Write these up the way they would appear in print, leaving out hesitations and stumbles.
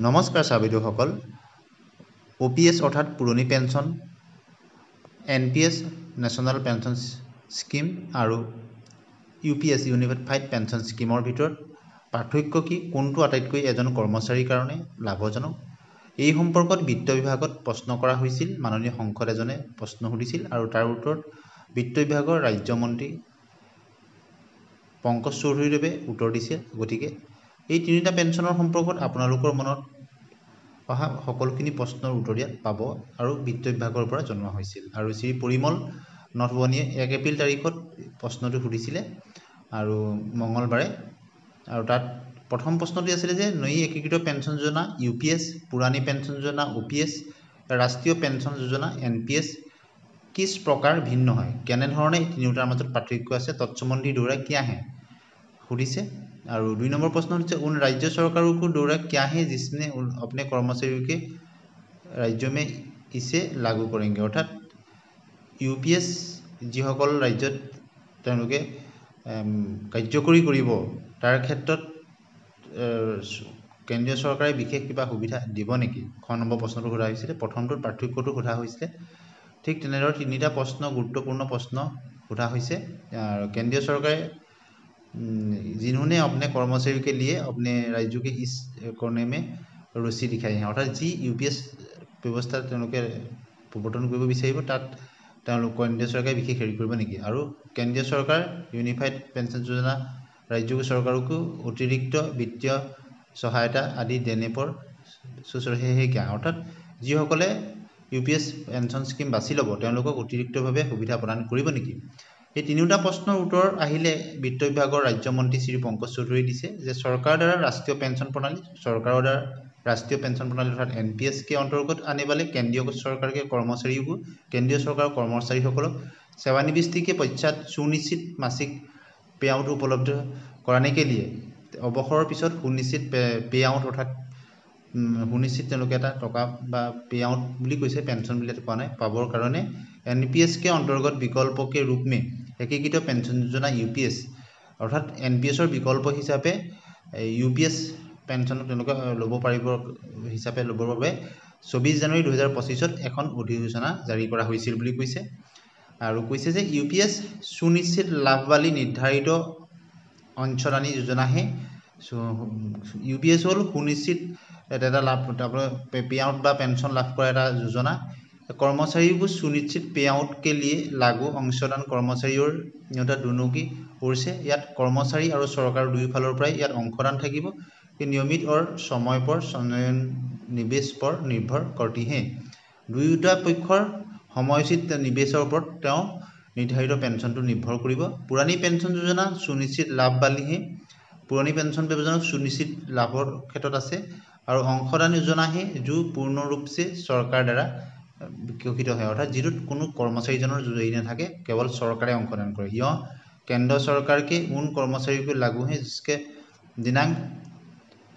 নমস্কাৰ চাবিদুসকল OPS অৰ্থাৎ পুৰণি pension NPS national pension scheme আৰু UPS ইউনিফাইড পেঞ্চন স্কিমৰ ভিতৰত পাৰ্থক্য কি কোনটো আটাইতকৈ এজন কৰ্মচাৰীৰ কাৰণে লাভজনক এই সম্পৰ্কত বিত্ত বিভাগত প্ৰশ্ন কৰা হৈছিল মাননীয় সংসদ এজনে প্ৰশ্ন সুধিছিল আৰু তাৰ উত্তৰত বিত্ত বিভাগৰ ৰাজ্য মন্ত্ৰী পংকজ চৌধুৰীদেৱে উত্তৰ দিছে গতিকে এই তিনিটা পেঞ্চনৰ সম্পৰ্কত আপোনালোকৰ মনত অহা সকলোখিনি প্ৰশ্নৰ উত্তৰ দিয়াত পাব আৰু বিত্ত বিভাগৰ পৰা জনোৱা হৈছিল আৰু শ্ৰী পৰিমল নথবনিয়ে 1 এপ্ৰিল তাৰিখত প্ৰশ্নটো সুধিছিলে আৰু মঙ্গলবাৰে আৰু তাত প্ৰথম প্ৰশ্নটি আছিল যে নয়ী একীকৃত পেঞ্চন যোজনা UPS পুৰাণী পেঞ্চন যোজনা OPS ৰাষ্ট্ৰীয় পেঞ্চন যোজনা NPS किस प्रकार भिन्न है केने धरणे तिनिटार মাজত পাৰ্থক্য আছে তৎসম্বন্ধী দৌৰা क्या है সুধিছে और 2 नंबर प्रश्न होते उन राज्य सरकारों को दौरा क्या है जिसने अपने कर्मचारियों के राज्य में इसे लागू करेंगे अर्थात UPS जिসকল राज्यत তেওঁলোকে কাৰ্যকৰী কৰিব তাৰ ক্ষেত্ৰত কেন্দ্ৰীয় চৰকাৰে বিশেষ কিবা সুবিধা দিব নেকি খ নম্বৰ প্ৰশ্নটো সোধা হৈছিল প্ৰথমটোৰ পাৰ্থক্যটো সোধা হৈছিল ঠিক তেনেদৰে তিনিটা প্ৰশ্ন গুৰুত্বপূৰ্ণ প্ৰশ্ন সোধা হৈছে কেন্দ্ৰীয় চৰকাৰে जिन्होंने अपने कर्मचारियों के लिए अपने राज्यों के इस करने में रुचि दिखाई है अर्थात जी UPS व्यवस्था प्रवर्तन কৰিব বিচাৰিব তাত কেন্দ্ৰীয় চৰকাৰে বিশেষ হেৰি কৰিব নেকি আৰু কেন্দ্ৰীয় চৰকাৰ ইউনিফাইড পেঞ্চন যোজনা ৰাজ্য চৰকাৰকো অতিৰিক্ত বিত্তীয় সহায়তা আদি দেনে पर সুচৰ হে क्या অৰ্থাৎ যিসকলে UPS পেঞ্চন স্কিম বাছি ল'ব তেওঁলোকক অতিৰিক্তভাৱে সুবিধা প্ৰদান কৰিব নেকি এই তিনিটা প্ৰশ্নৰ উত্তৰ আহিলে বিত্ত বিভাগৰ ৰাজ্য মন্ত্ৰী শ্ৰী পংকজ চৌধুৰী দিছে যে চৰকাৰৰ দ্বাৰা ৰাষ্ট্ৰীয় পেঞ্চন প্ৰণালী सरकारों द्वारा राष्ट्रीय पेंशन प्रणाली अर्थात NPS के अंतर्गत आने वाले केंद्रीय सरकार के कर्मचारियों को केंद्रीय सरकार कर्मचारी सेवानिवृत्ति के पश्चात सुनिश्चित मासिक पे आउट उपलब्ध कराने के लिए अवसर पिछत सुनिश्चित पे आउट अर्थात सुनिश्चित टका पे आउट कैसे पेंशन पा ना पावर कारण NPS के अंतर्गत विकल्प के रूप में एकीकृत पेंशन योजना UPS अर्थात NPS विकल्प हिसाब से UPS पेंशन लब पार हिसाब से लबर 24 জানুৱাৰী 2025 এখন অধিসূচনা জাৰি কৰা হৈছিল বুলি কৈছে আৰু কৈছে যে UPS সুনিশ্চিত লাভ वाली निर्धारित अंशदानी योजना है UPS হল সুনিশ্চিত এটা লাভ पे आउट বা पेंशन लाभ কৰা এটা योजना कर्मचारियों को सुनिश्चित पे आउट के लिए लागू अंशदान कर्मचारियों दोनों की ओर से यात कर्मचारी और सरकार दुई फाলৰ পৰা ইয়াত अंशदान থাকিব कि नियमित और समय पर संयन निवेश पर निर्भर करती है दुईटा पक्षर समयोचित निवेशर ऊपर निर्धारित पेंशन निर्भर करिब पुरानी पेंशन योजना सुनिश्चित लाभ वाली है पुरानी पेंशन योजना सुनिश्चित लाभर क्षेत्र आछे और अंशदान योजना है जो पूर्ण रूप से सरकार द्वारा विकसित है अर्थात जी कोनो कर्मचारीजনৰ जरि नाথাকে केवल सरकारे अंशदान करे यह केंद्र सरकार के उन कर्मचारियों को लागू है जिसके दिनांक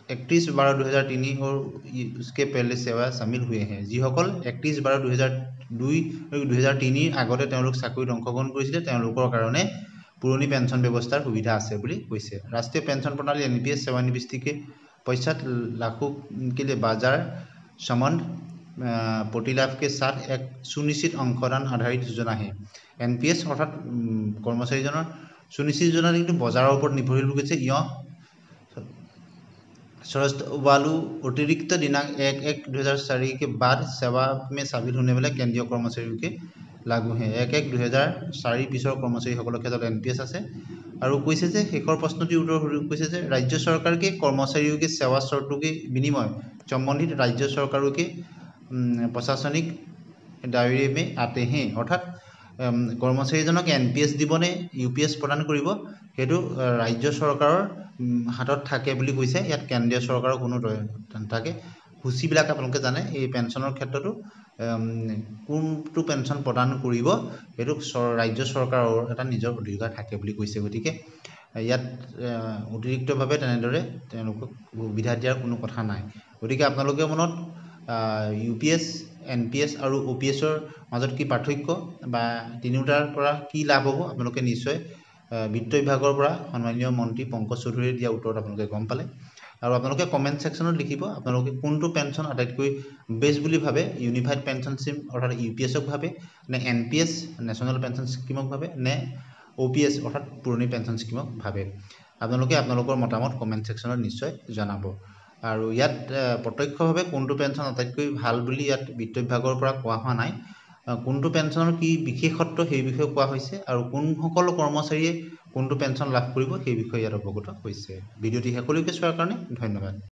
31/12/2003 और उसके पहले सेवा शामिल हुए हैं যিসকল 31/12/2003 আগতে তেওঁলোক চাকৰিত অংশগ্ৰহণ কৰিছিল তেওঁলোকৰ কাৰণে পুৰণি পেঞ্চন ব্যৱস্থাৰ সুবিধা আছে বুলি কৈছে ৰাষ্ট্ৰীয় পেঞ্চন প্ৰণালী NPS सेवानिवृत्ति के पश्चात लाखों के लिए बाजार संबंध प्रतिलाभ के साथ एक सुनिश्चित अंशदान आधारित योजना है NPS अर्थात कर्मचारीजনৰ सुनिश्चित योजना किन्तु बजाৰৰ ওপৰত নিৰ্ভৰশীল হৈছে ইয় वालू अतिरिक्त दिनांक 1/1/2004 के बाद सेवा में शामिल होने वाले केंद्रीय कर्मचारियों के लागू है 1/1/2004 पिछर कर्मचारी क्षेत्र NPS আছে और कैसे शेषर प्रश्नटी उत्तर कैसे राज्य सरकार के कर्मचारियों के सेवा शर्तों के विनिमय संबंधित राज्य सरकारों के प्रशासनिक दायरे में आते हैं अर्थात कर्मचारीजनक NPS दिबने UPS प्रदान करिब हेतु राज्य सरकाৰৰ हातত থাকে বুলি কৈছে ইয়াত কেন্দ্ৰীয় চৰকাৰৰ কোনো থাকে হুচিবিলাক আপোনালোকে জানে এই পেঞ্চনৰ ক্ষেত্ৰটো কোনটো পেঞ্চন প্ৰদান কৰিব হেতু ৰাজ্য চৰকাৰৰ এটা নিজৰ অধিকাৰ থাকে বুলি কৈছে গতিকে ইয়াত অতিৰিক্তভাৱে তেনেদৰে তেওঁলোকক সুবিধা দিয়াৰ কোনো কথা নাই গতিকে আপোনালোকে মনত UPS NPS আৰু OPS ৰ মাজত কি পাৰ্থক্য বা তিনিটাৰ পৰা কি লাভ হ'ব আপোনালোকে নিশ্চয় বিত্ত বিভাগৰ পৰা সন্মানীয় মন্ত্ৰী পংকজ চৌধুৰীৰ দিয়া উত্তৰত আপোনালোকে গম পালে আৰু আপোনালোকে কমেণ্ট ছেকশ্যনত লিখিব আপোনালোকে কোনটো পেঞ্চন আটাইতকৈ বেষ্ট বুলি ভাবে, ইউনিফাইড পেঞ্চন স্কিম অৰ্থাৎ UPS ভাবে নে NPS নেশ্যনেল পেঞ্চন স্কিমক ভাবে নে OPS অৰ্থাৎ পুৰণি পেঞ্চন স্কিমক ভাবে। আপোনালোকে আপোনালোকৰ মতামত কমেণ্ট ছেকশ্যনত নিশ্চয় জনাব। আৰু ইয়াত প্ৰত্যক্ষভাৱে কোনটো পেঞ্চন আটাইতকৈ ভাল বুলি ইয়াত বিত্ত বিভাগৰ পৰা কোৱা হোৱা নাই। কোনটো পেঞ্চনৰ কি বিশেষত্ব সেই বিষয়ে কোৱা হৈছে আৰু কোনসকল কৰ্মচাৰীয়ে কোনটো পেঞ্চন লাভ কৰিব সেই বিষয়ে ইয়াত অৱগত হৈছে। ভিডিঅ'টি শেষলৈকে চোৱাৰ কাৰণে ধন্যবাদ।